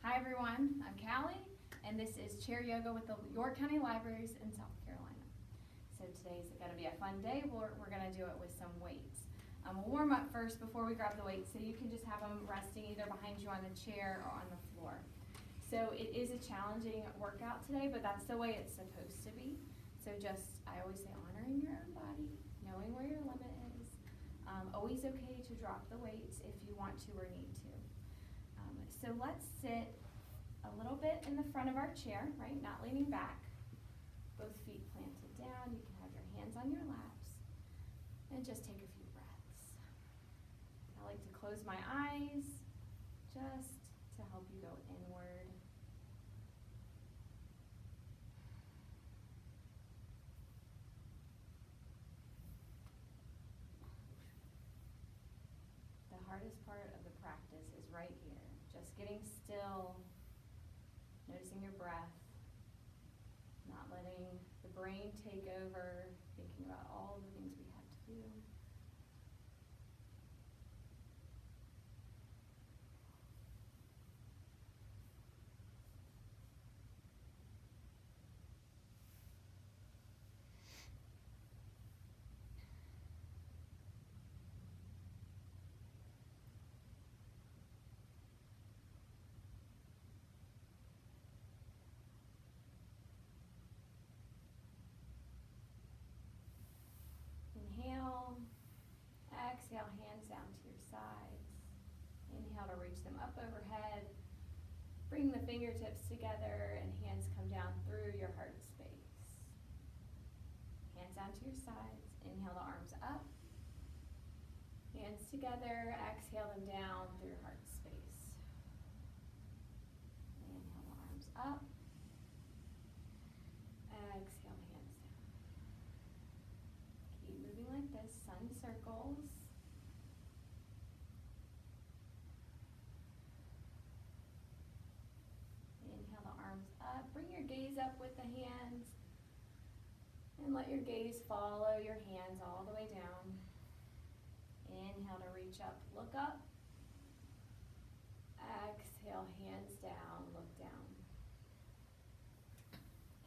Hi everyone, I'm Callie, and this is Chair Yoga with the York County Libraries in South Carolina. So today's gonna be a fun day. We're gonna do it with some weights. We'll warm up first before we grab the weights, so you can just have them resting either behind you on the chair or on the floor. So it is a challenging workout today, but that's the way it's supposed to be. So just, I always say, honoring your own body, knowing where your limit is. Always okay to drop the weights if you want to or need to. So let's sit a little bit in the front of our chair, right? Not leaning back. Both feet planted down. You can have your hands on your laps. And just take a few breaths. I like to close my eyes just to help you go inward. The hardest part of the practice is right here. Just getting still, noticing your breath, not letting the brain take over, thinking about all the things we have to do. Inhale, exhale, hands down to your sides. Inhale to reach them up overhead. Bring the fingertips together and hands come down through your heart space. Hands down to your sides. Inhale the arms up. Hands together, exhale them down through your heart space. Inhale the arms up. Exhale, hands down. Keep moving like this, sun circles. Inhale the arms up. Bring your gaze up with the hands. And let your gaze follow your hands all the way down. Inhale to reach up, look up. Exhale, hands down, look down.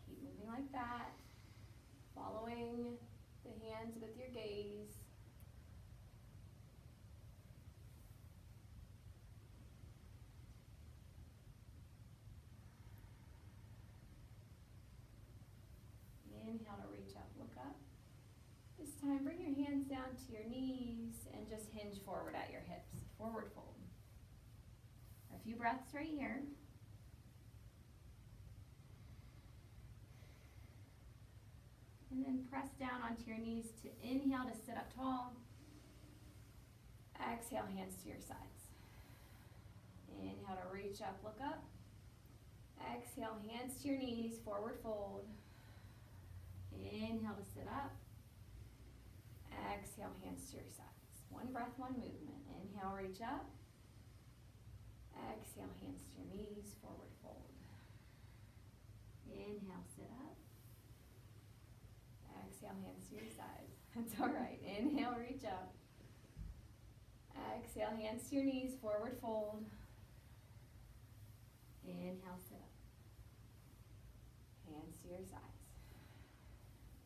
Keep moving like that. Following the hands with your gaze. Inhale to reach up, look up. This time, bring your hands down to your knees and just hinge forward at your hips. Forward fold. A few breaths right here. And then press down onto your knees to inhale to sit up tall. Exhale, hands to your sides. Inhale to reach up, look up. Exhale, hands to your knees, forward fold. Inhale to sit up. Exhale, hands to your sides. One breath, one movement. Inhale, reach up. Exhale, hands to your knees, forward fold. Inhale, sit up. Exhale, hands to your sides. That's all right. Inhale, reach up. Exhale, hands to your knees, forward fold. Inhale, sit up. Hands to your sides.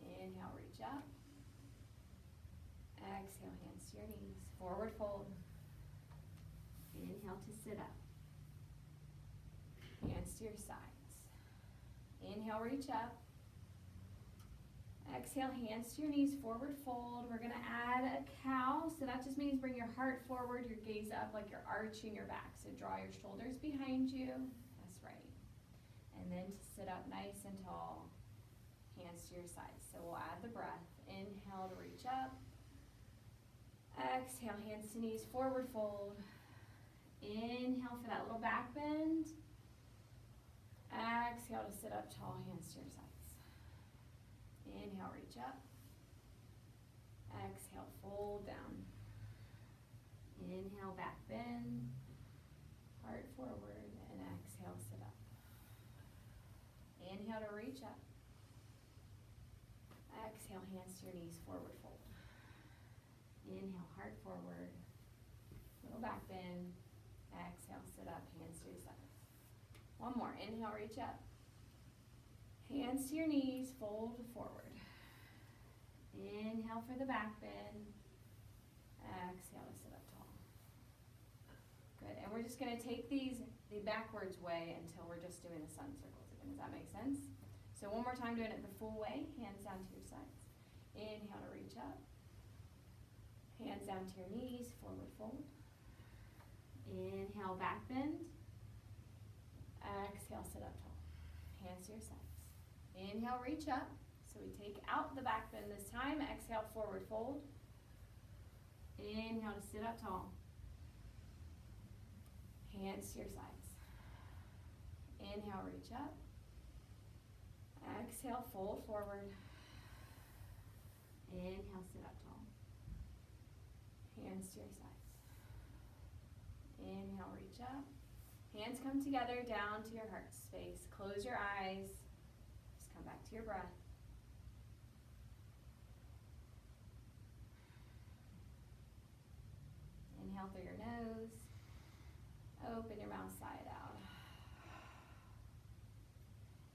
Inhale, reach up. Exhale, hands to your knees, forward fold. Inhale to sit up. Hands to your sides. Inhale, reach up. Exhale, hands to your knees, forward fold. We're gonna add a cow, so that just means bring your heart forward, your gaze up like you're arching your back. So draw your shoulders behind you, that's right. And then to sit up nice and tall, hands to your sides. So we'll add the breath. Inhale to reach up. Exhale, hands to knees, forward fold. Inhale for that little back bend. Exhale to sit up tall, hands to your sides. Inhale, reach up. Exhale, fold down. Inhale, back bend. Heart forward, and exhale, sit up. Inhale to reach up. Exhale, hands to your knees, forward fold. Inhale, heart forward. Little back bend. Exhale, sit up, hands to your sides. One more. Inhale, reach up. Hands to your knees, fold forward. Inhale for the back bend. Exhale to sit up tall. Good, and we're just gonna take these the backwards way until we're just doing the sun circles again. Does that make sense? So one more time, doing it the full way, hands down to your sides. Inhale to reach up. Hands down to your knees, forward fold. Inhale, back bend. Exhale, sit up tall. Hands to your sides. Inhale, reach up. So we take out the back bend this time. Exhale, forward fold. Inhale to sit up tall. Hands to your sides. Inhale, reach up. Exhale, fold forward. Inhale, sit up tall. Hands to your sides. Inhale, reach up. Hands come together down to your heart space. Close your eyes. Just come back to your breath. Inhale through your nose. Open your mouth side out.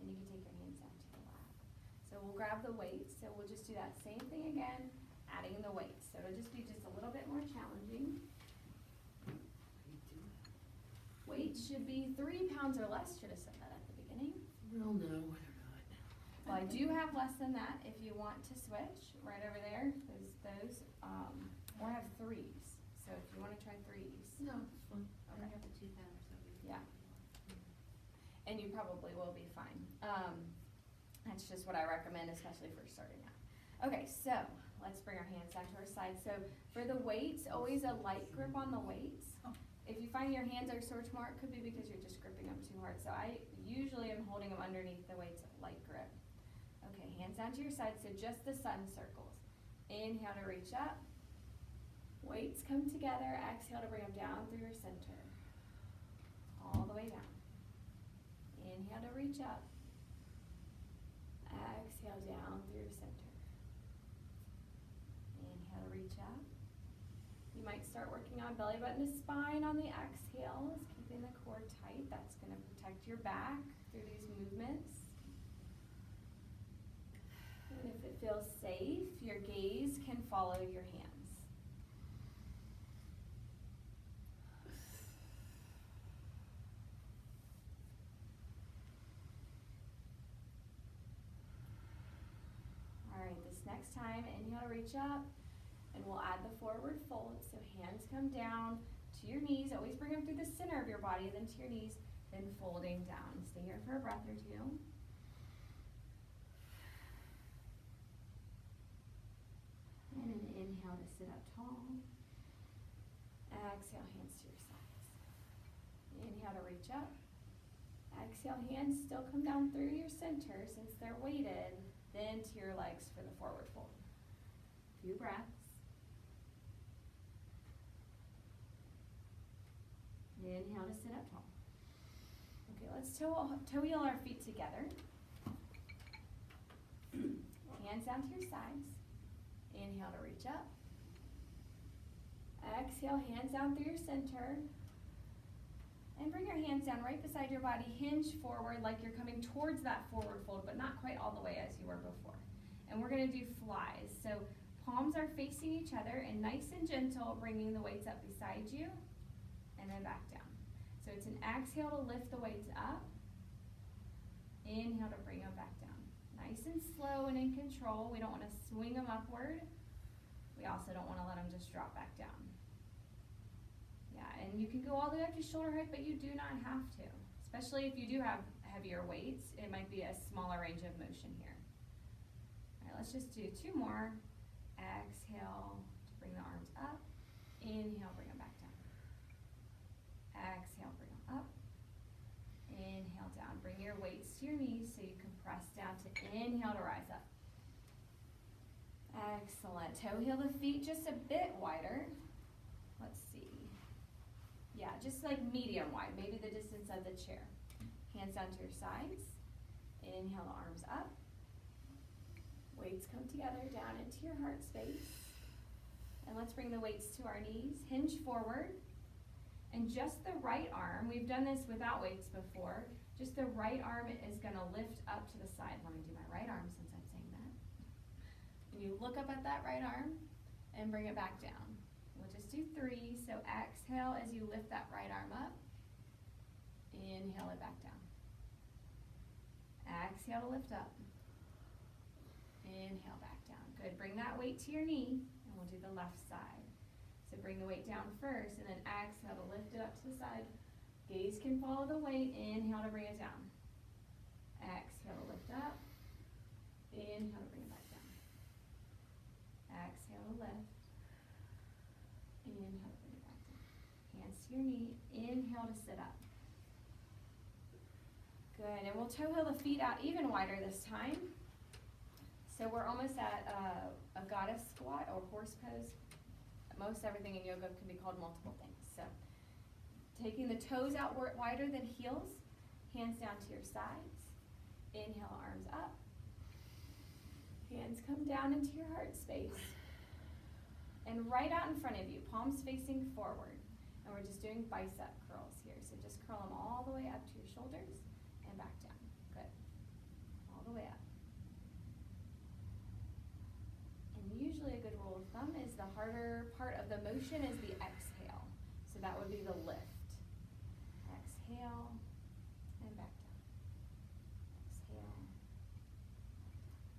And you can take your hands down to your lap. So we'll grab the weights. So we'll just do that same thing again, adding the weights. So it'll just be just a little bit more challenging. Weights should be 3 pounds or less. Should have said that at the beginning. We'll know whether or not. Well, I do have less than that if you want to switch. Right over there, or have 3s. So if you want to try 3s. No, it's fine. Okay. I have a 2 pound or something. Yeah. And you probably will be fine. That's just what I recommend, especially for starting out. Okay, so let's bring our hands down to our sides. So for the weights, always a light grip on the weights. If you find your hands are sore tomorrow, it could be because you're just gripping them too hard. So I usually am holding them underneath the weights, light grip. Okay, hands down to your sides, so just the sun circles. Inhale to reach up. Weights come together. Exhale to bring them down through your center. All the way down. Inhale to reach up. Exhale down through your center. Inhale to reach up. You might start working on belly button to spine on the exhales, keeping the core tight. That's going to protect your back through these movements. And if it feels safe, your gaze can follow your hands. All right, this next time, inhale to reach up. And we'll add the forward fold, so hands come down to your knees. Always bring them through the center of your body, then to your knees, then folding down. Stay here for a breath or two. And an inhale to sit up tall. Exhale, hands to your sides. Inhale to reach up. Exhale, hands still come down through your center since they're weighted, then to your legs for the forward fold. Few breaths. Inhale to sit up tall. Okay, let's toe wheel our feet together. Hands down to your sides. Inhale to reach up. Exhale, hands down through your center. And bring your hands down right beside your body. Hinge forward like you're coming towards that forward fold, but not quite all the way as you were before. And we're going to do flies. So palms are facing each other and nice and gentle, bringing the weights up beside you. And then back down. So it's an exhale to lift the weights up. Inhale to bring them back down. Nice and slow and in control. We don't want to swing them upward. We also don't want to let them just drop back down. Yeah, and you can go all the way up to shoulder height, but you do not have to. Especially if you do have heavier weights, it might be a smaller range of motion here. All right, let's just do 2 more. Exhale to bring the arms up. Inhale, bring them back down. Exhale, bring them up. Inhale, down. Bring your weights to your knees so you can press down to inhale to rise up. Excellent. Toe heel the feet just a bit wider. Let's see. Yeah, just like medium wide, maybe the distance of the chair. Hands down to your sides. Inhale, the arms up. Weights come together down into your heart space. And let's bring the weights to our knees. Hinge forward. And just the right arm, we've done this without weights before, just the right arm is gonna lift up to the side. Let me do my right arm since I'm saying that. And you look up at that right arm and bring it back down. We'll just do 3, so exhale as you lift that right arm up. Inhale it back down. Exhale to lift up. Inhale back down. Good, bring that weight to your knee, and we'll do the left side. So bring the weight down first, and then exhale to lift it up to the side. Gaze can follow the weight. Inhale to bring it down. Exhale to lift up. Inhale to bring it back down. Exhale to lift. Inhale to bring it back down. Hands to your knee. Inhale to sit up. Good, and we'll toe heel the feet out even wider this time. So we're almost at a goddess squat or horse pose. Most everything in yoga can be called multiple things. So taking the toes out wider than heels, hands down to your sides. Inhale, arms up. Hands come down into your heart space. And right out in front of you, palms facing forward. And we're just doing bicep curls here. So just curl them all the way up to your shoulders and back down. Good. All the way up. And usually a good rule of thumb is the harder part of the motion is the exhale. So that would be the lift. Exhale and back down. Exhale.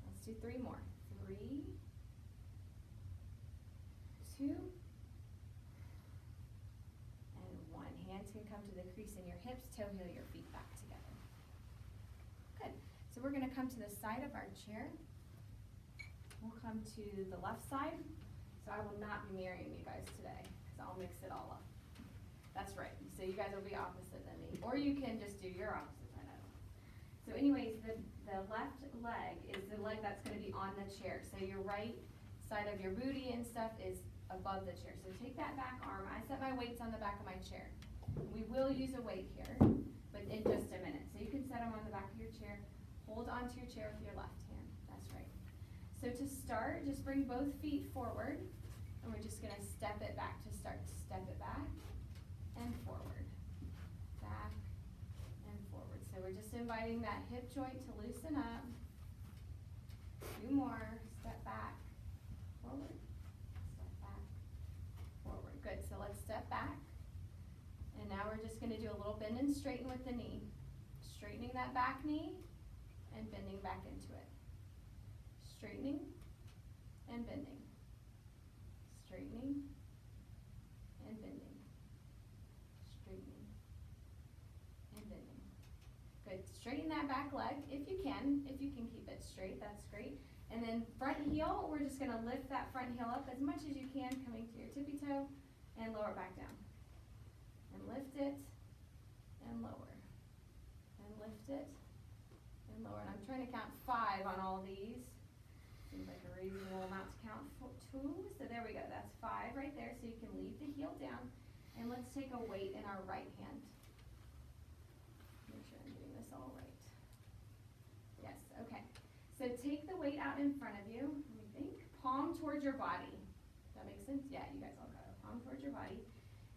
Let's do 3 more. 3, 2, and 1. Hands can come to the crease in your hips, toe heel your feet back together. Good. So we're going to come to the side of our chair. We'll come to the left side. So I will not be mirroring you guys today because I'll mix it all up. That's right. So you guys will be opposite than me. Or you can just do your opposite side. I don't know. So anyways, the left leg is the leg that's going to be on the chair. So your right side of your booty and stuff is above the chair. So take that back arm. I set my weights on the back of my chair. We will use a weight here, but in just a minute. So you can set them on the back of your chair. Hold onto your chair with your left hand. That's right. So to start, just bring both feet forward, and we're just gonna step it back to start. Step it back and forward. Back and forward. So we're just inviting that hip joint to loosen up. 2 more. Step back, forward. Step back, forward. Good, so let's step back. And now we're just gonna do a little bend and straighten with the knee. Straightening that back knee and bending back into it. Straightening and bending. Straightening and bending. Straightening and bending. Good, straighten that back leg if you can. If you can keep it straight, that's great. And then front heel, we're just gonna lift that front heel up as much as you can, coming to your tippy toe, and lower it back down. And lift it, and lower. And lift it, and lower. And I'm trying to count 5 on all these. Seems like a reasonable amount to count 2. So there we go, that's 5 right there. So you can leave the heel down. And let's take a weight in our right hand. Make sure I'm getting this all right. Yes, okay. So take the weight out in front of you. Let me think. Palm towards your body. Does that make sense? Yeah, you guys all got it. Palm towards your body.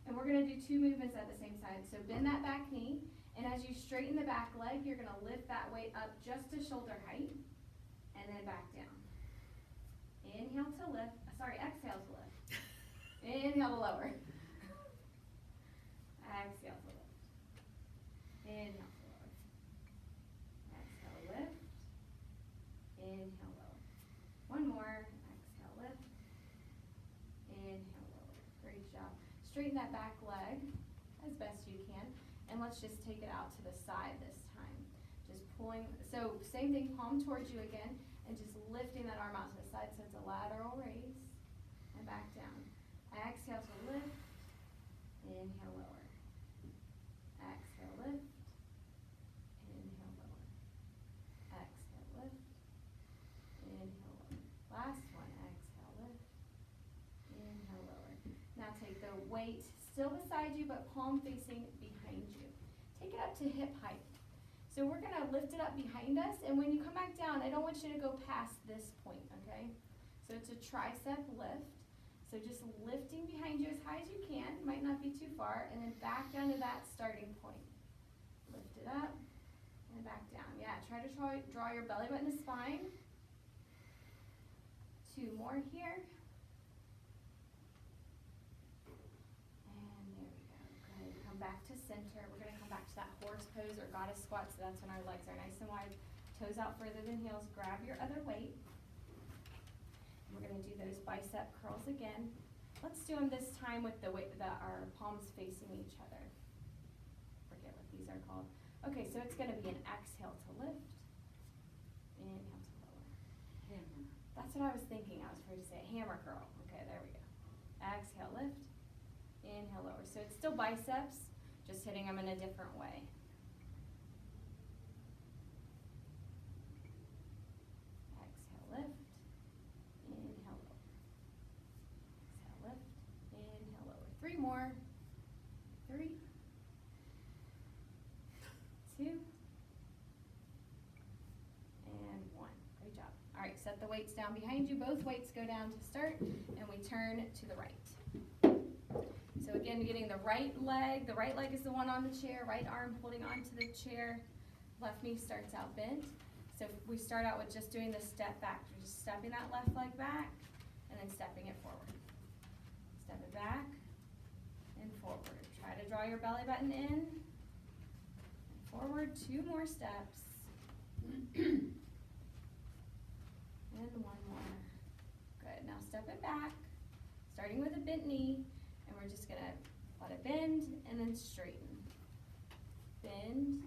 And we're gonna do 2 movements at the same time. So bend that back knee, and as you straighten the back leg, you're gonna lift that weight up just to shoulder height, and then back down. Inhale to lift, exhale to lift. Inhale to lower. Exhale to lift. Inhale to lower. Exhale, lift. Inhale, lower. 1 more, exhale, lift. Inhale, lower. Great job. Straighten that back leg as best you can, and let's just take it out to the side this time. Just pulling, so same thing, palm towards you again, and just lifting that arm out to the side so it's a lateral raise, and back down. Exhale to lift, inhale, lower. Exhale, lift, inhale, lower. Exhale, lift, inhale, lower. Last one, exhale, lift, inhale, lower. Now take the weight still beside you, but palm facing behind you. Take it up to hip height. So we're gonna lift it up behind us, and when you come back down, I don't want you to go past this point, okay? So it's a tricep lift. So just lifting behind you as high as you can, might not be too far, and then back down to that starting point. Lift it up, and back down. Yeah, try to draw your belly button to spine. 2 more here. And there we go. Good. Come back to center. We're going to come back to that horse pose or goddess squat, so that's when our legs are nice and wide. Toes out further than heels. Grab your other weight. We're going to do those bicep curls again. Let's do them this time with the weight that our palms facing each other. Forget what these are called. Okay, so it's going to be an exhale to lift. Inhale to lower. Hammer. That's what I was thinking. I was afraid to say it. Hammer curl. Okay, there we go. Exhale, lift. Inhale, lower. So it's still biceps, just hitting them in a different way. Exhale, lift. Inhale, lower. Exhale, lift. Inhale, lower. 3 more. 3. 2. And 1. Great job. All right, set the weights down behind you. Both weights go down to start, and we turn to the right. So again, getting the right leg is the one on the chair, right arm holding onto the chair, left knee starts out bent. So we start out with just doing the step back. We're just stepping that left leg back, and then stepping it forward. Step it back, and forward. Try to draw your belly button in, and forward, 2 more steps. And 1 more. Good, now step it back, starting with a bent knee, and we're just gonna let it bend and then straighten. Bend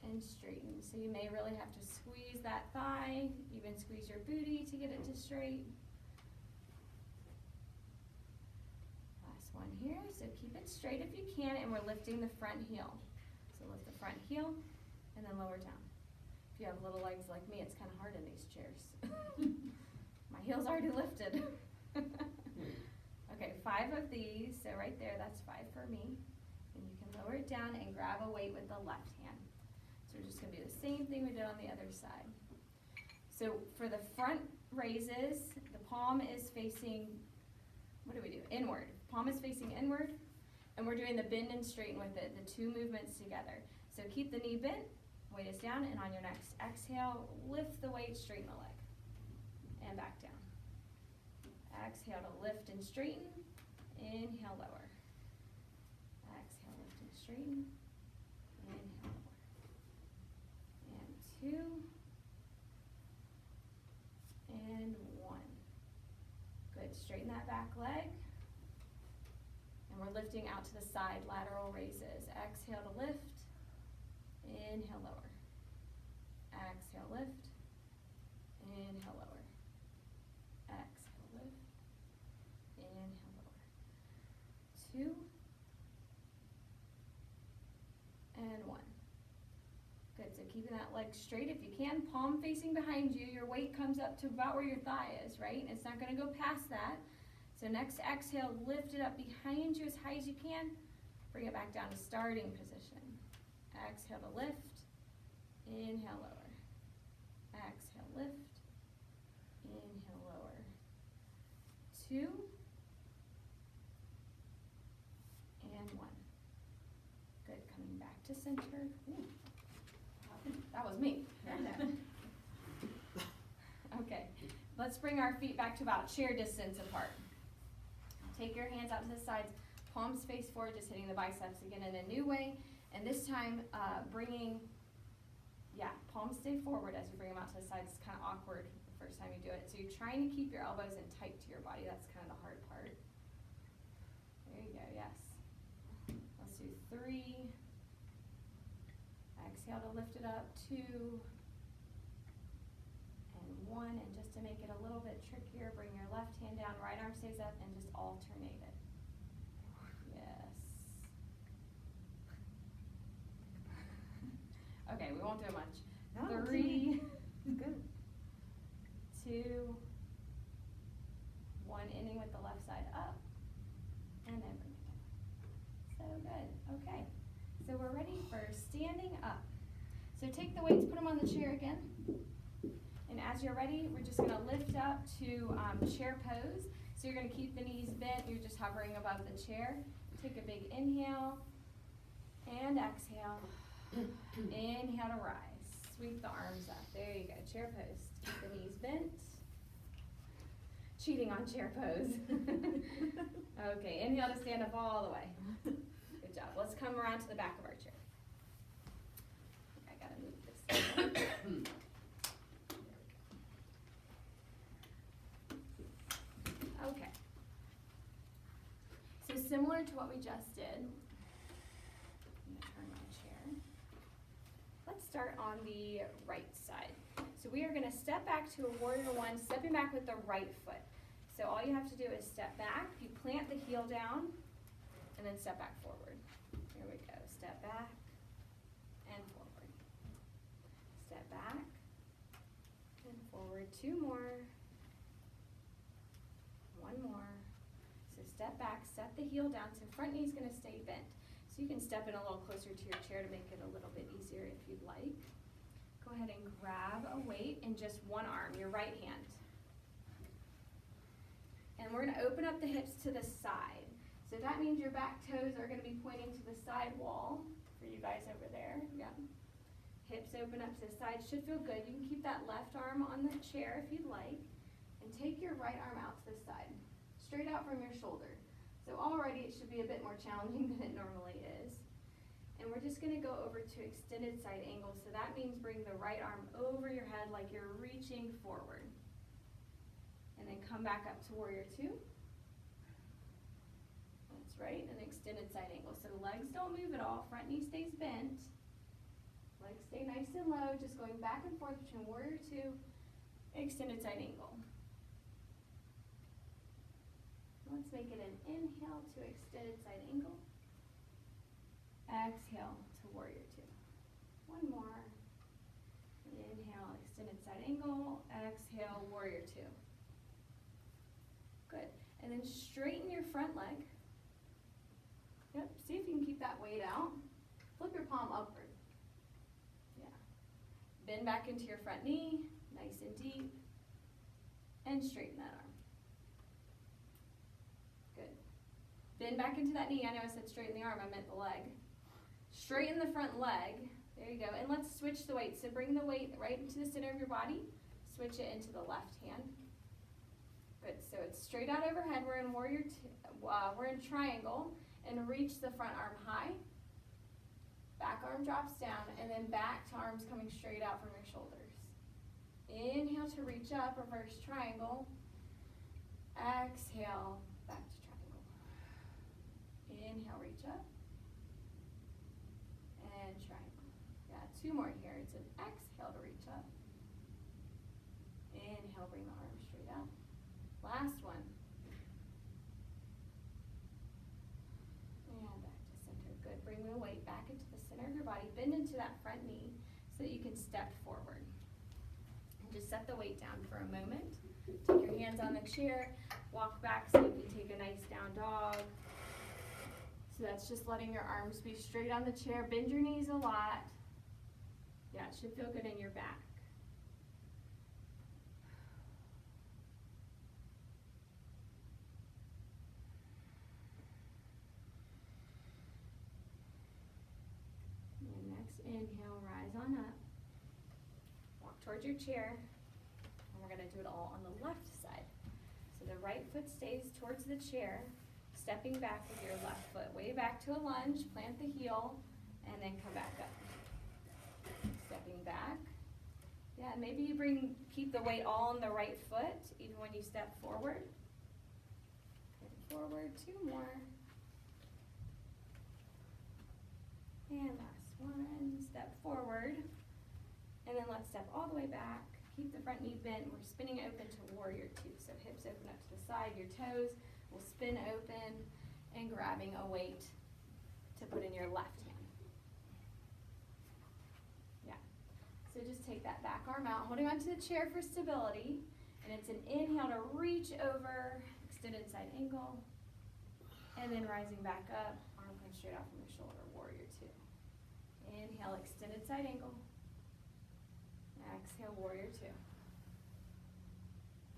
and straighten. So you may really have to squeeze that thigh, even squeeze your booty to get it to straight. Last one here, so keep it straight if you can, and we're lifting the front heel. So lift the front heel, and then lower down. If you have little legs like me, it's kind of hard in these chairs. My heel's already lifted. Okay, 5 of these, so right there, that's 5 for me. And you can lower it down and grab a weight with the left hand. So we're just gonna do the same thing we did on the other side. So for the front raises, the palm is facing, what do we do? Inward. Palm is facing inward, and we're doing the bend and straighten with it, the 2 movements together. So keep the knee bent, weight is down, and on your next exhale, lift the weight, straighten the leg, and back down. Exhale to lift and straighten, inhale, lower. Exhale, lift and straighten, inhale, lower. And 2, and 1. Good, straighten that back leg. And we're lifting out to the side, lateral raises. Exhale to lift, inhale, lower. Exhale, lift, inhale, lower. Exhale, lift, inhale, lower. 2, and 1. Good, so keeping that leg straight if you can, palm facing behind you, your weight comes up to about where your thigh is, right? And it's not gonna go past that. So next exhale, lift it up behind you as high as you can, bring it back down to starting position. Exhale to lift, inhale, lower. Exhale, lift, inhale, lower. 2, and 1. Good, coming back to center. Ooh. That was me. Okay, let's bring our feet back to about chair distance apart. Take your hands out to the sides, palms face forward, just hitting the biceps again in a new way. And this time, palms stay forward as you bring them out to the sides. It's kind of awkward the first time you do it. So you're trying to keep your elbows in tight to your body. That's kind of the hard part. There you go, yes. Let's do 3. Exhale to lift it up, 2, and 1. And just to make it a little bit trickier, bring your left hand down, right arm stays up, and just alternate it. Yes. Okay, we won't do much. No, 3, Good. 2, 1, ending with the left side up, and then bring it down. So good, okay. So we're ready for standing up. So take the weights, put them on the chair again. And as you're ready, we're just gonna lift up to chair pose. So you're gonna keep the knees bent, you're just hovering above the chair. Take a big inhale and exhale. Inhale to rise. Sweep the arms up. There you go, chair pose. Keep the knees bent. Cheating on chair pose. Okay, inhale to stand up all the way. Good job. Let's come around to the back of our chair. I gotta move this. Okay. So similar to what we just did, I'm gonna turn my chair. Let's start on the right side. So we are gonna step back to a warrior one, stepping back with the right foot. So all you have to do is step back, you plant the heel down, and then step back forward. Here we go, step back and forward. Step back and forward, 2 more. 1 more. So step back, set the heel down, so front knee's gonna stay bent. So you can step in a little closer to your chair to make it a little bit easier if you'd like. Go ahead and grab a weight in just one arm, your right hand. And we're gonna open up the hips to the side. So that means your back toes are gonna be pointing to the side wall for you guys over there. Yeah. Hips open up to the side, should feel good. You can keep that left arm on the chair if you'd like. And take your right arm out to the side, straight out from your shoulder. So already it should be a bit more challenging than it normally is. And we're just gonna go over to extended side angle. So that means bring the right arm over your head like you're reaching forward. And then come back up to warrior 2. That's right, and extended side angle. So the legs don't move at all, front knee stays bent. Legs stay nice and low, just going back and forth between warrior 2, extended side angle. Let's make it an inhale to extended side angle. Exhale to warrior 2. 1 more. Inhale, extended side angle. Exhale, warrior 2. Good. And then straighten your front leg. Yep, see if you can keep that weight out. Flip your palm upward. Yeah. Bend back into your front knee, nice and deep. And straighten that arm. Good. Bend back into that knee. I know I said straighten the arm, I meant the leg. Straighten the front leg. There you go. And let's switch the weight. So bring the weight right into the center of your body. Switch it into the left hand. Good. So it's straight out overhead. We're in warrior 2. We're in triangle. And reach the front arm high. Back arm drops down. And then back to arms coming straight out from your shoulders. Inhale to reach up. Reverse triangle. Exhale. Back to triangle. Inhale, reach up. And triangle. Yeah, 2 more here. It's an exhale to reach up. Inhale, bring the arms straight out. Last one. And back to center. Good. Bring the weight back into the center of your body. Bend into that front knee so that you can step forward. And just set the weight down for a moment. Take your hands on the chair. Walk back so you can take a nice down dog. So that's just letting your arms be straight on the chair. Bend your knees a lot. Yeah, it should feel good in your back. And next inhale, rise on up. Walk towards your chair. And we're going to do it all on the left side. So the right foot stays towards the chair. Stepping back with your left foot, way back to a lunge, plant the heel, and then come back up. Stepping back. Yeah, maybe you keep the weight all on the right foot, even when you step forward. Forward, 2 more. And last one, step forward. And then let's step all the way back. Keep the front knee bent. We're spinning open to warrior 2. So hips open up to the side, your toes will spin open, and grabbing a weight to put in your left hand. Yeah. So just take that back arm out, holding onto the chair for stability. And it's an inhale to reach over, extended side angle, and then rising back up, arm comes straight out from your shoulder, warrior 2. Inhale, extended side angle. Exhale, warrior 2.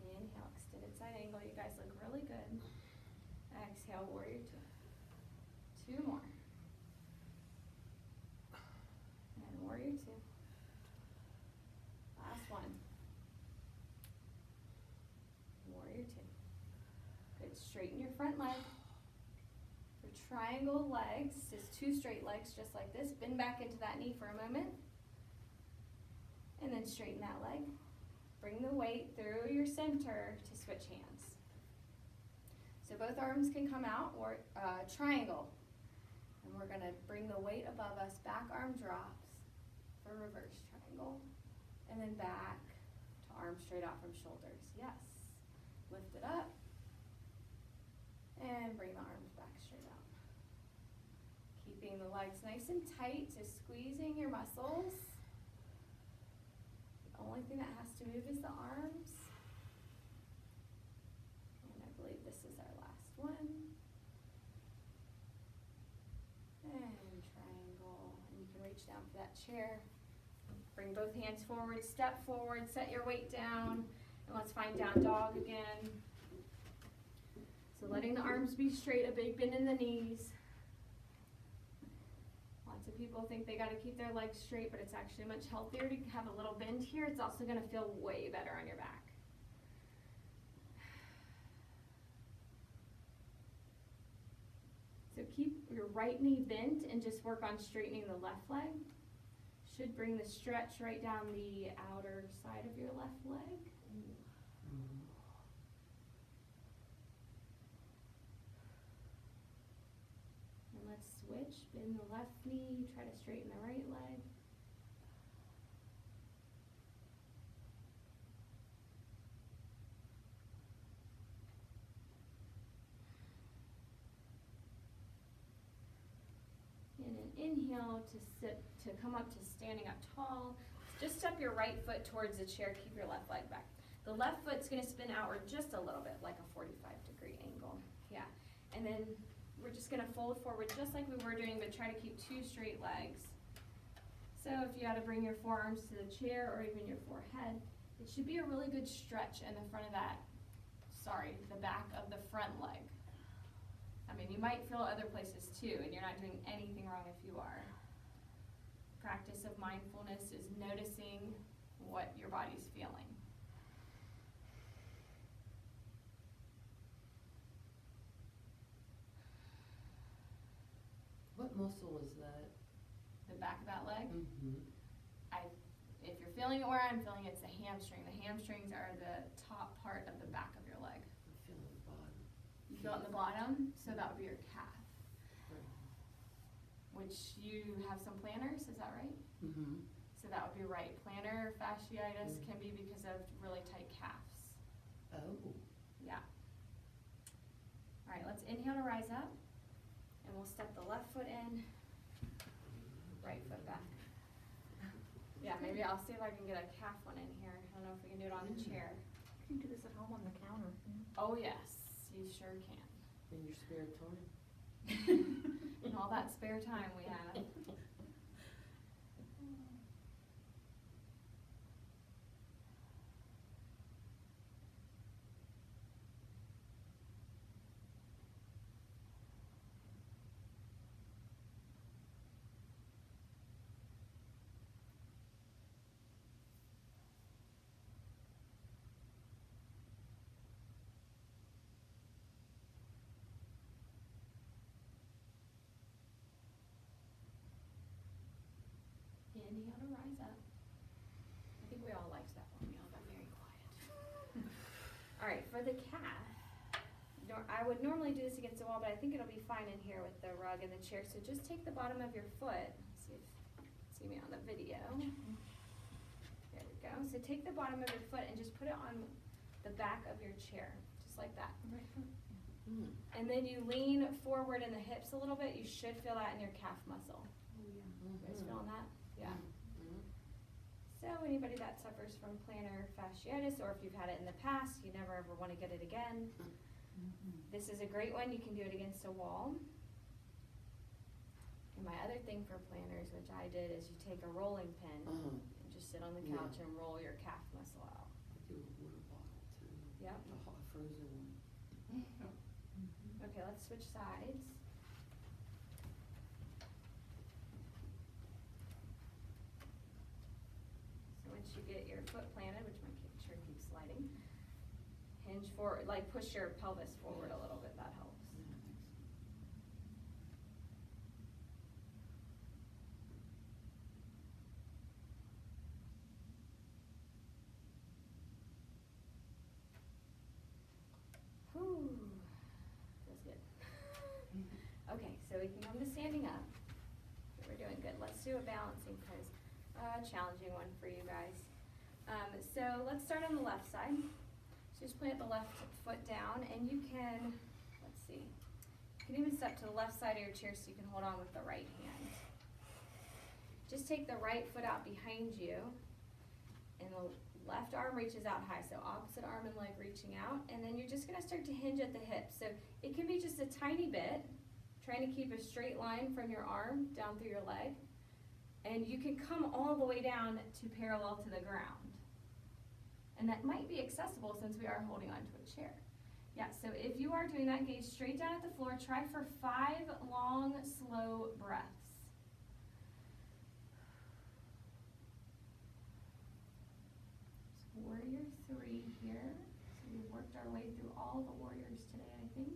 Inhale, extended side angle. You guys look really good. exhale, warrior two. 2 more. And warrior 2. Last one. Warrior 2. Good, straighten your front leg. For triangle legs, just 2 straight legs just like this. Bend back into that knee for a moment. And then straighten that leg. Bring the weight through your center to switch hands. So both arms can come out, or triangle. And we're gonna bring the weight above us, back arm drops for reverse triangle. And then back to arms straight out from shoulders. Yes. Lift it up. And bring the arms back straight out. Keeping the legs nice and tight, so squeezing your muscles. The only thing that has to move is the arms. And I believe this is our last one. And triangle. And you can reach down for that chair. Bring both hands forward, step forward, set your weight down. And let's find down dog again. So letting the arms be straight, a big bend in the knees. Lots of people think they gotta keep their legs straight, but it's actually much healthier to have a little bend here. It's also gonna feel way better on your back. So keep your right knee bent and just work on straightening the left leg. Should bring the stretch right down the outer side of your left leg. And let's switch, bend the left knee, try to straighten the right leg. And an inhale to come up to standing up tall. Just step your right foot towards the chair, keep your left leg back. The left foot's gonna spin outward just a little bit, like a 45-degree angle. Yeah, and then we're just gonna fold forward just like we were doing, but try to keep 2 straight legs. So if you gotta bring your forearms to the chair or even your forehead, it should be a really good stretch in the front of that, the back of the front leg. I mean, you might feel other places too, and you're not doing anything wrong if you are. Practice of mindfulness is noticing what your body's feeling. What muscle is that? The back of that leg? Mm-hmm. If you're feeling it where I'm feeling it, it's the hamstring. The hamstrings are the top part of the back of your leg. I'm feeling the bottom. You feel it in the bottom? So that would be your calf. Right. Which you have some planners, is that right? Mm-hmm. So that would be right. Plantar fasciitis can be because of really tight calves. Oh. Yeah. All right, let's inhale to rise up. And we'll step the left foot in, right foot back. Yeah, maybe I'll see if I can get a calf one in here. I don't know if we can do it on the chair. You can do this at home on the counter. Oh yes, you sure can. In your spare time? And all that spare time we have. Inhale to rise up. I think we all liked that one. We all got very quiet. All right, for the calf, I would normally do this against the wall, but I think it'll be fine in here with the rug and the chair. So just take the bottom of your foot. See if you can see me on the video. There we go. So take the bottom of your foot and just put it on the back of your chair, just like that. Mm. And then you lean forward in the hips a little bit. You should feel that in your calf muscle. Mm-hmm. You guys feeling that? Yeah. Mm-hmm. So anybody that suffers from plantar fasciitis, or if you've had it in the past, you never ever want to get it again. Mm-hmm. This is a great one. You can do it against a wall. And my other thing for planners, which I did, is you take a rolling pin and just sit on the couch and roll your calf muscle out. I do a water bottle too. Yep. A hot frozen one. Okay, let's switch sides. So once you get your foot planted, which my chair keeps sliding, hinge forward, like push your pelvis forward a little bit, that helps. Whew, feels good. Okay, so we can come to standing up. Okay, we're doing good. Let's do a balancing pose. Challenging one for you guys. So let's start on the left side. So just plant the left foot down, and you can, let's see, you can even step to the left side of your chair so you can hold on with the right hand. Just take the right foot out behind you, and the left arm reaches out high, so opposite arm and leg reaching out, and then you're just gonna start to hinge at the hips. So it can be just a tiny bit, trying to keep a straight line from your arm down through your leg, and you can come all the way down to parallel to the ground. And that might be accessible since we are holding onto a chair. Yeah, so if you are doing that, gaze straight down at the floor. Try for 5 long, slow breaths. Warrior 3 here. So we've worked our way through all the warriors today, I think.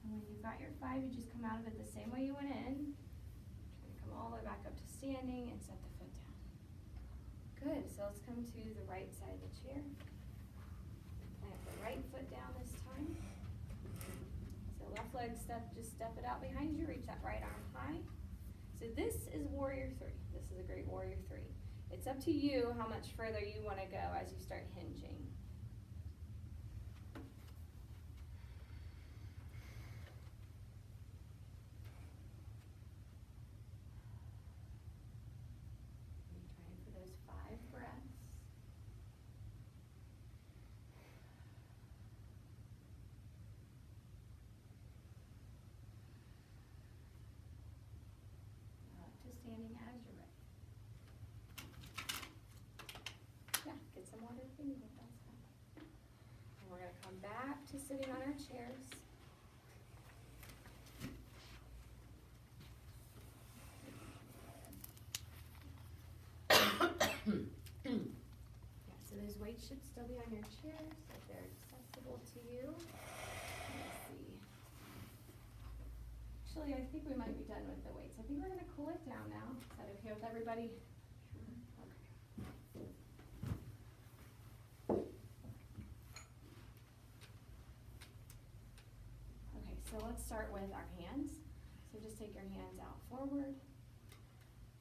And when you've got your 5, you just come out of it the same way you went in. Try to come all the way back up to standing and set the foot down. Good, so let's come to the right side of the chair. Plant the right foot down this time. So left leg just step it out behind you, reach that right arm high. So this is warrior 3. This is a great warrior 3. It's up to you how much further you want to go as you start hinging. Trying for those 5 breaths. Up to standing as you're ready. Yeah, get some water if you need it, that's fine. And we're gonna come back to sitting on our chairs. Yeah, so those weights should still be on your chairs, if they're accessible to you. Let's see. Actually, I think we might be done with the weights. I think we're gonna cool it down now. Is that okay with everybody? Okay. Okay, so let's start with our hands. So just take your hands out forward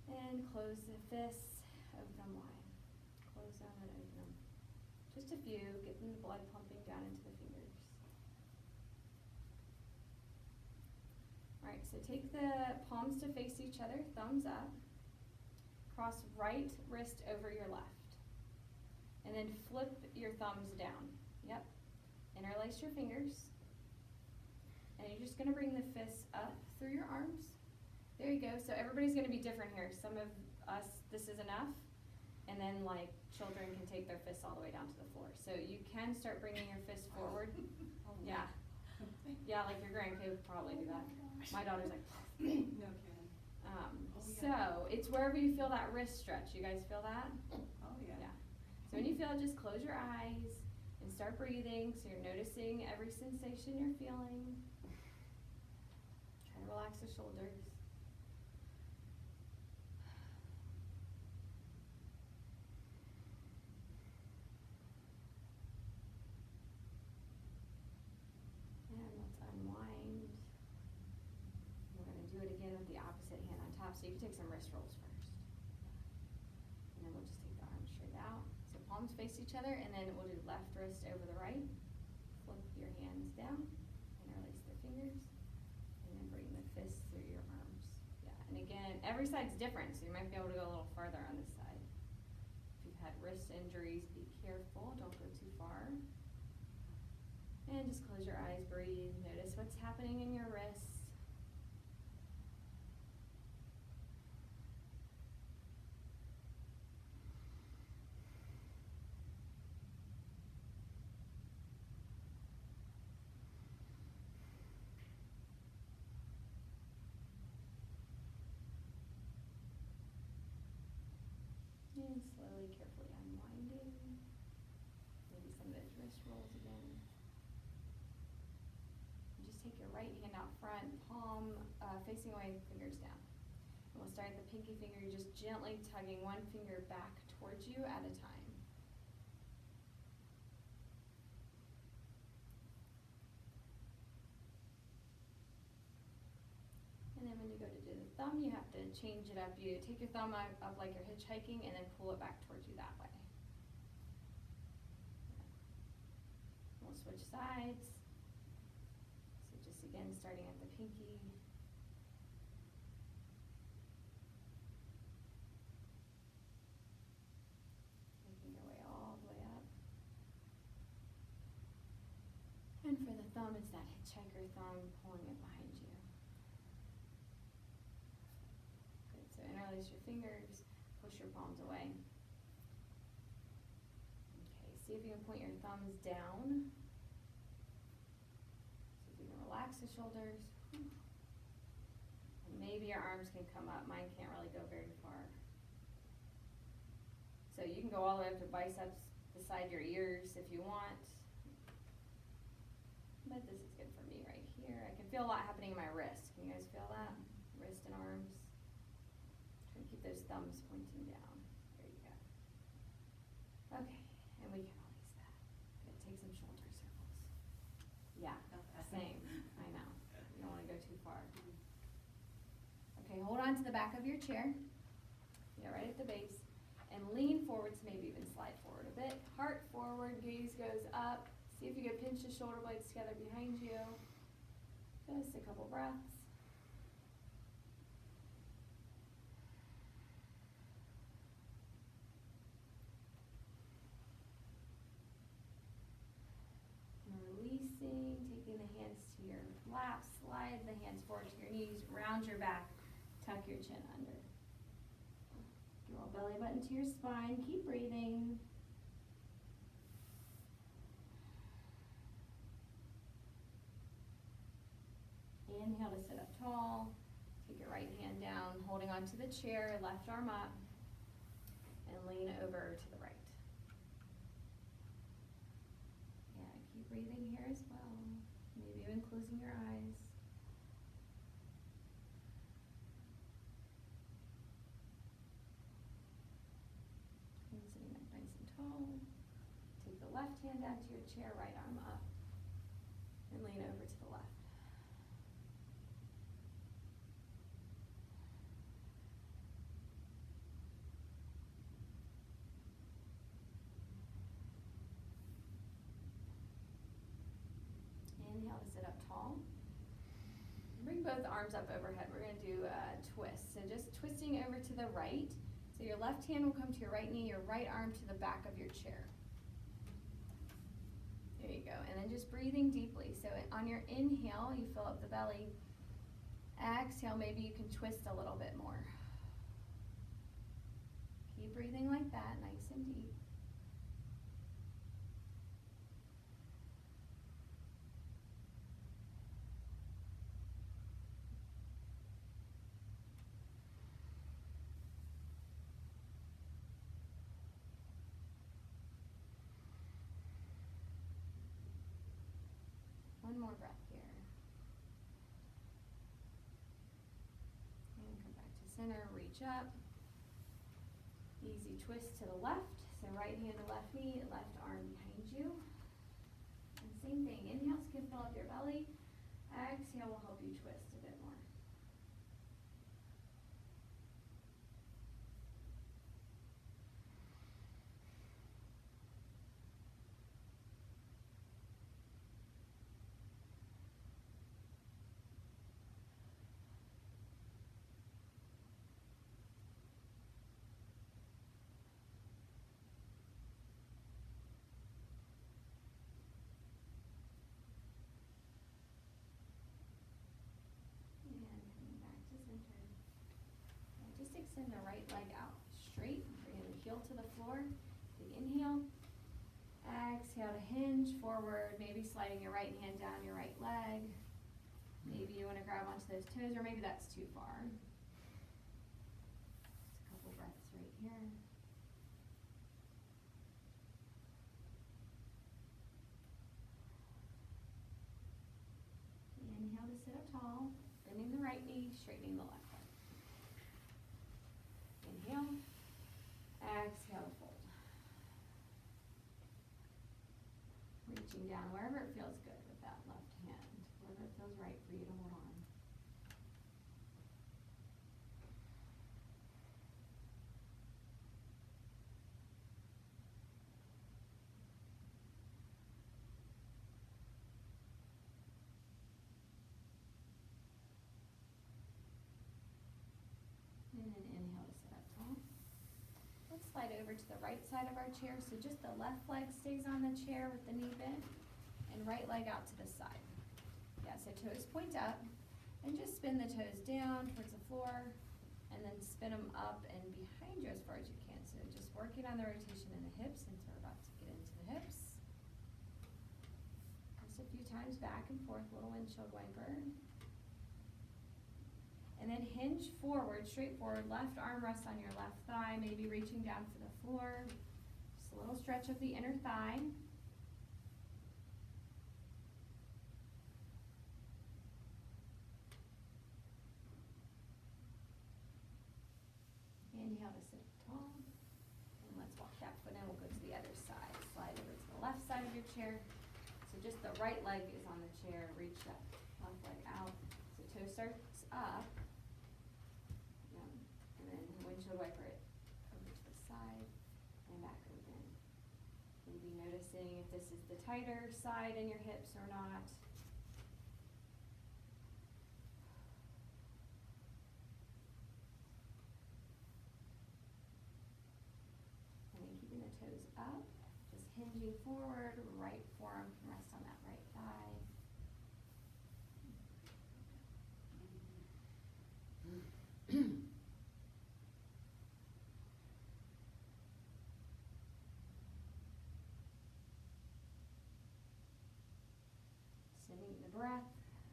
and close the fists, open them wide. Close them and open them. Just a few, getting the blood pumping down into the fingers. Alright, so take the palms to face each other, thumbs up. Cross right wrist over your left. And then flip your thumbs down. Yep. Interlace your fingers. And you're just gonna bring the fists up through your arms. There you go. So everybody's gonna be different here. Some of us, this is enough. And then like children can take their fists all the way down to the floor. So you can start bringing your fists forward. Yeah. Yeah, like your grandkid would probably do that. My daughter's like, No kidding. So it's wherever you feel that wrist stretch. You guys feel that? Oh, yeah. Yeah. So when you feel it, just close your eyes and start breathing. So you're noticing every sensation you're feeling. Try to relax the shoulders. And let's unwind. We're going to do it again with the opposite hand on top. So you can take some wrist rolls first. And then we'll just take the arms straight out. So palms face each other, and then we'll do left wrist over the right. Flip your hands down, interlace the fingers, and then bring the fists through your arms. Yeah, and again, every side's different, so you might be able to go a little farther on this side. If you've had wrist injuries, be careful, don't go too far. And just close your eyes, breathe, notice what's happening in your wrists. rolls again. And just take your right hand out front, palm facing away, fingers down. And we'll start at the pinky finger. You're just gently tugging one finger back towards you at a time. And then when you go to do the thumb, you have to change it up. You take your thumb up like you're hitchhiking and then pull it back towards you that way. We'll switch sides. So just again, starting at the pinky. Making your way all the way up. And for the thumb, it's that hitchhiker thumb, pulling it behind you. Good, so interlace your fingers, push your palms away. Okay, see if you can point your thumbs down. See if you can relax the shoulders. And maybe your arms can come up. Mine can't really go very far. So you can go all the way up to biceps beside your ears if you want. But this is good for me right here. I can feel a lot happening in my wrist. Can you guys feel that? Wrist and arms. Try to keep those thumbs pointing down. There you go. Okay, and we can release that. Good, take some shoulder circles. Yeah, same, I know. You don't wanna go too far. Okay, hold on to the back of your chair. Yeah, right at the base. And lean forward, so maybe even slide forward a bit. Heart forward, gaze goes up. See if you can pinch the shoulder blades together behind you. Just a couple breaths. And releasing, taking the hands to your laps, slide the hands forward to your knees, round your back, tuck your chin under. Draw belly button to your spine, keep breathing. Inhale to sit up tall. Take your right hand down, holding onto the chair, left arm up, and lean over to the right. Yeah, keep breathing here as well. Maybe even closing your eyes. And sitting up nice and tall. Take the left hand down to your chair, right arm up, and lean over to the left. Inhale to sit up tall. Bring both arms up overhead. We're going to do a twist. So just twisting over to the right. So your left hand will come to your right knee, your right arm to the back of your chair. There you go. And then just breathing deeply. So on your inhale, you fill up the belly. Exhale, maybe you can twist a little bit more. Keep breathing like that, nice and deep. One more breath here. And come back to center, reach up. Easy twist to the left. So right hand to left knee, left arm behind you. And same thing, inhale can fill up your belly. Exhale will help you twist a bit more. Extend the right leg out straight, bring the heel to the floor, big inhale, exhale to hinge forward, maybe sliding your right hand down your right leg, maybe you want to grab onto those toes, or maybe that's too far. Just a couple breaths right here. reaching down wherever it feels good with that left hand, wherever it feels right for you to hold on. And then inhale to sit up tall. Let's slide over to the right side of our chair, so just the left leg stays on the chair with the knee bent, and right leg out to the side. Yeah, so toes point up, and just spin the toes down towards the floor, and then spin them up and behind you as far as you can. So just working on the rotation in the hips, since we're about to get into the hips. Just a few times back and forth, little windshield wiper. And then hinge forward, straight forward, left arm rests on your left thigh, maybe reaching down for the floor. Just a little stretch of the inner thigh. Inhale to sit tall. And let's walk that foot in, we'll go to the other side. Slide over to the left side of your chair. So just the right leg is on the chair, reach that left leg out. So toe starts up. And then windshield wiper it over to the side and back open. Maybe noticing if this is the tighter side in your hips or not. And then keeping the toes up, just hinging forward, right forearm can rest on that right thigh. Sending the breath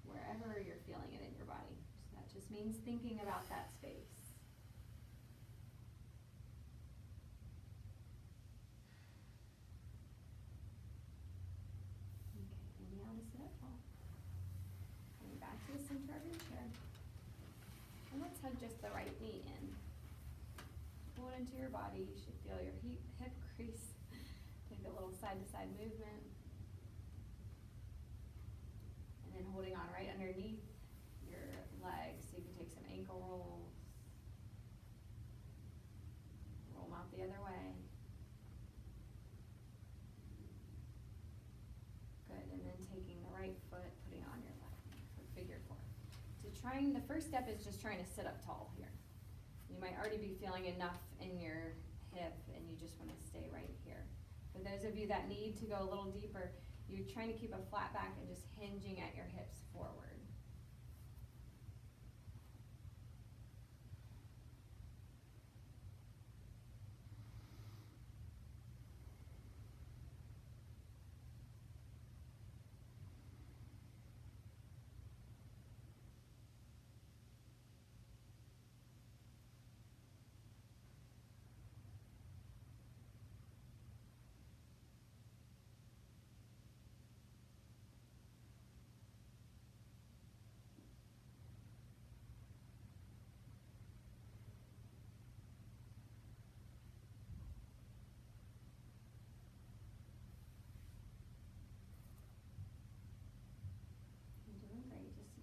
wherever you're feeling it in your body. So that just means thinking about that space. Okay, inhale to sit up tall. Coming back to the center of your chair. And let's hug just the right knee in. Pull it into your body. You should feel your hip crease. Take a little side-to-side movement. And then holding on right underneath your legs, so you can take some ankle rolls. Roll them out the other way. Good, and then taking the right foot, putting it on your left knee for figure four. So the first step is just trying to sit up tall here. You might already be feeling enough in your hip and you just want to stay right here. For those of you that need to go a little deeper, you're trying to keep a flat back and just hinging at your hips forward.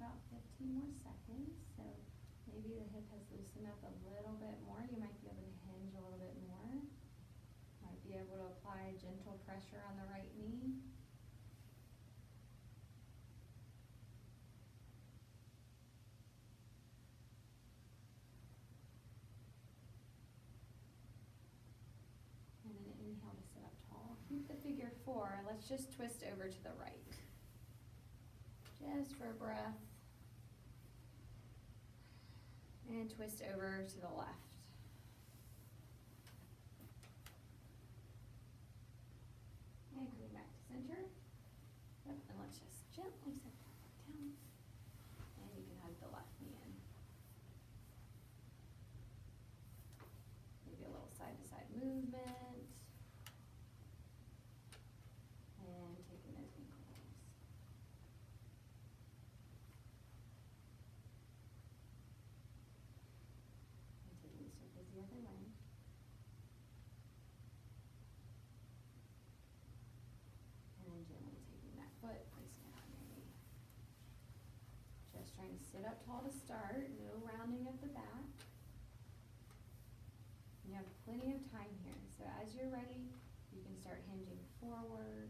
About 15 more seconds, so maybe the hip has loosened up a little bit more. You might be able to hinge a little bit more. Might be able to apply gentle pressure on the right knee. And then inhale to sit up tall. Keep the figure four. Let's just twist over to the right. Just for a breath. And twist over to the left. And coming back to center. Yep, and let's just gently set that foot down. And you can hug the left knee in. Maybe a little side-to-side movement. And taking those ankle rolls. The other way. And then gently foot placement on your knee. Just trying to sit up tall to start, no rounding of the back. You have plenty of time here, so as you're ready, you can start hinging forward.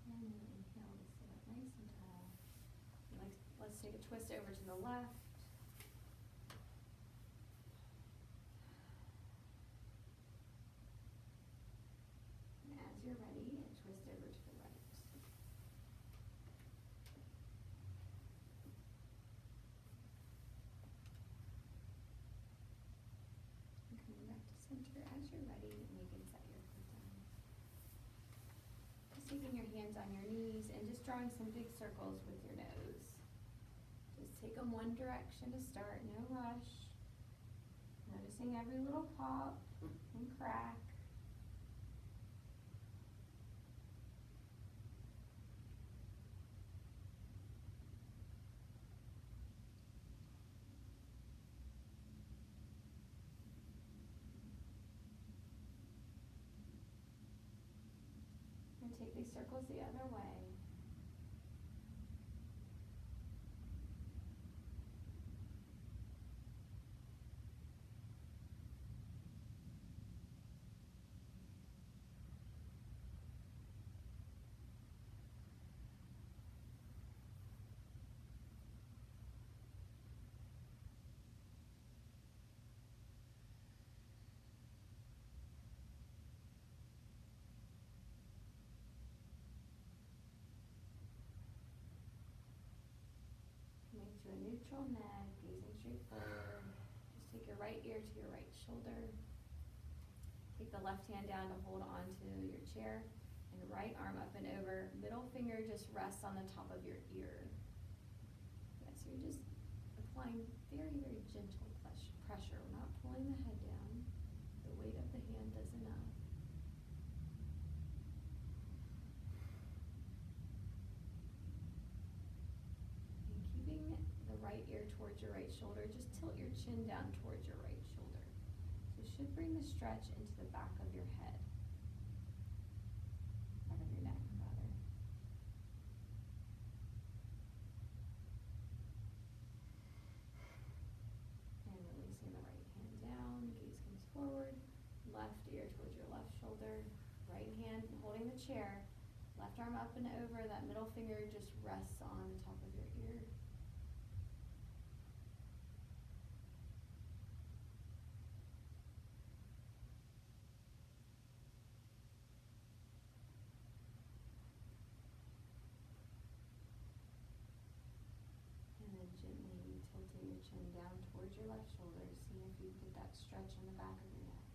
And then inhale to sit up nice and tall. Let's take a twist over to the left. And as you're ready, a twist over to the right. And coming back to center as you're ready, and you can set your foot down. Just taking your hands on your knees and just drawing some big circles with your nose. Just take them one direction to start, no rush. Noticing every little pop and crack. And take these circles the other way. Coming to a neutral neck, gazing straight forward. Just take your right ear to your right shoulder. Take the left hand down to hold onto your chair, and right arm up and over. Middle finger just rests on the top of your ear. Yeah, so you're just applying very, very gentle pressure. We're not pulling the head down. The weight of the hand does enough. And keeping the right ear towards your right shoulder, just tilt your chin down towards your right shoulder. So it should bring the stretch into the back of your head. Back of your neck, rather. And releasing the right hand down, gaze comes forward. Left ear towards your left shoulder. Right hand holding the chair. Left arm up and over. That middle finger just rests on the top of your ear. And then gently tilting your chin down towards your left shoulder, seeing if you get that stretch in the back of your neck.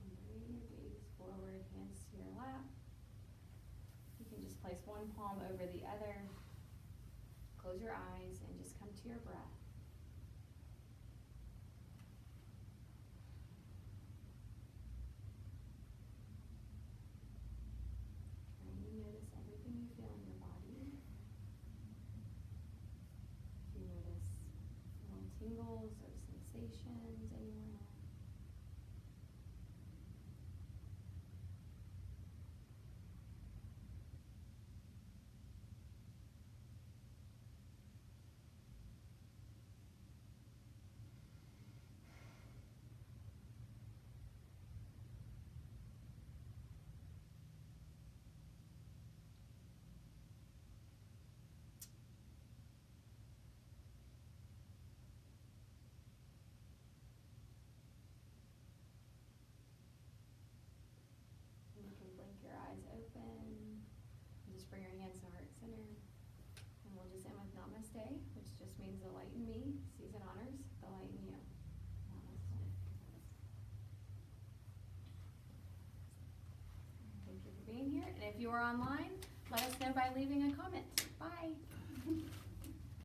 And bring your gaze forward, hands to your lap. You can just place one palm over the other. Close your eyes and just come to your breath. Trying to notice everything you feel in your body. If you notice little tingles or sensations anywhere. And if you are online, let us know by leaving a comment. Bye.